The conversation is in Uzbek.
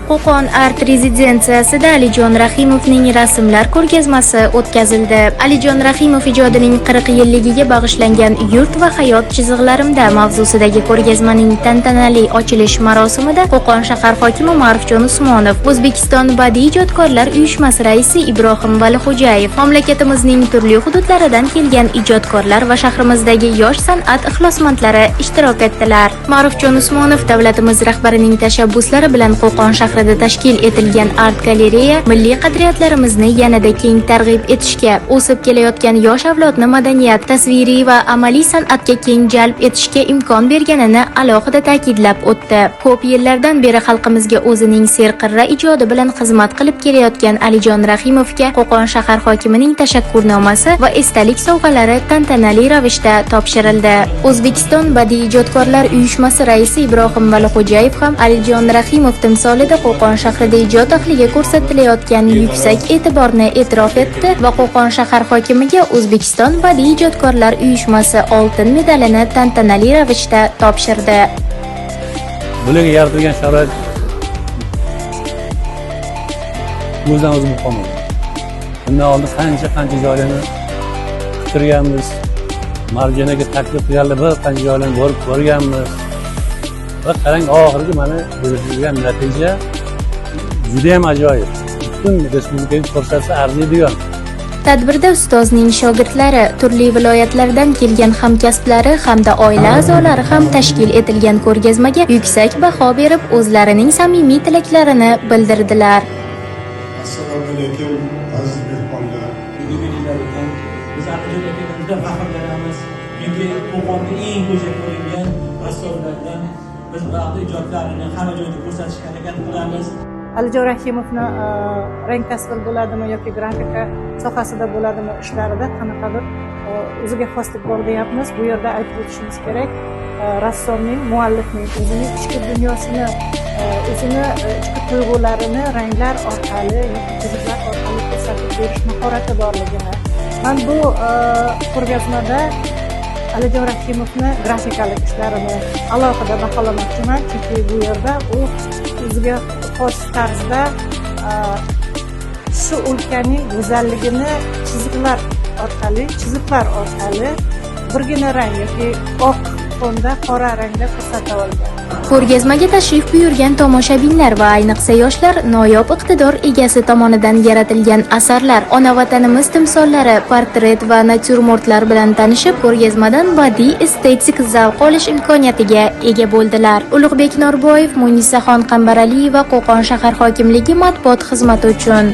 Qo'qon Art rezidensiyasida Alijon Rahimovning rasmlar ko'rgazmasi o'tkazildi. Alijon Rahimov ijodining 40 yilligiga bag'ishlangan Yurt va hayot chiziqlarimda mavzusidagi ko'rgazmaning tantanali ochilish marosimida Qo'qon shahar hokimi Ma'rufjon Usmonov, O'zbekiston badiiy ijodkorlar uyushmasi raisi Ibrohim Valixo'jayev, mamlakatimizning turli hududlaridan kelgan ijodkorlar va shahrimizdagi yosh san'at ixlosmandlari ishtirok etdilar. Ma'rufjon Usmonov davlatimiz rahbarining tashabbuslari bilan Qo'qon shahrida tashkil etilgan art galereya milliy qadriyatlarimizni yanada keng targ'ib etishga, o'sib kelayotgan yosh avlodni madaniyat, tasviriy va amaliy san'atga keng jalb etishga imkon berganini alohida ta'kidlab o'tdi. Ko'p yillardan beri xalqimizga o'zining serqirra ijodi bilan xizmat qilib kelayotgan Alijon Rahimovga Qo'qon shahar hokimining tashakkurnomasi va esdalik sovg'alari tantanali ravishda topshirildi. O'zbekiston badiiy ijodkorlar uyushmasi raisi Ibrohim Valixo'jayev ham Alijon Rahimov timsolida Qo'qon shahrida ijod ahliga ko'rsatilayotgan yuksak e'tiborni e'tirof etdi va Qo'qon shahar hokimiga O'zbekiston badiiy ijodkorlar uyushmasi oltin medalini tantanali ravishda topshirdi. Bularga yaratilgan sharoit o'zidan o'zi muhim. Bundan oldin qancha joylarni bitirganmiz. Marjanaga taklif qilganlar bir qancha joylarni borib ko'rganmiz. Va qarang, oxirgi mana berilgan natija juda ham ajoyib. Butun respublikaga ko'rsatsa arziydigan. Tadbirda ustozning shogirdlari, turli viloyatlardan kelgan hamkasblari hamda oila a'zolari ham tashkil etilgan ko'rgazmaga yuksak baho berib, o'zlarining samimiy tilaklarini bildirdilar. Assalomu alaykum, aziz mehmonlar. Biz Andijonda faxrlanamiz. Chunki Qo'qonda eng go'zal ko'ringan rassomlardan biz ba'zi ijodlarini hamma joyda ko'rsatishga harakat qilamiz. Alijon Rahimovni rang tasvir bo'ladimi yoki grafika sohasida bo'ladimi ishlarida qanaqadir o'ziga xoslik bor deyapmiz. Bu yerda aytib o'tishimiz kerak. Rassomning, muallifning o'zining ichki dunyosini, o'zini ichki tuyg'ularini ranglar orqali yoki chiziqlar orqali ko'rsatib berish mahorati borligini. Men bu ko'rgazmada Alijon Rahimovni grafikalik ishlarini alohida baholamoqchiman, chunki bu yerda u o'ziga xos tarzda shu o'lkaning go'zalligini chiziqlar orqali birgina rang yoki oq fonda qora rangda ko'rsata olgan. Ko'rgazmaga tashrif buyurgan tomoshabinlar va ayniqsa yoshlar noyob iqtidor egasi tomonidan yaratilgan asarlar, ona vatanimiz timsollari, portret va natyurmortlar bilan tanishib, ko'rgazmadan badiiy estetik zavq olish imkoniyatiga ega bo'ldilar. Ulug'bek Norboyev, Munisaxon Qambaraliyeva, Qo'qon shahar hokimligi matbuot xizmati uchun.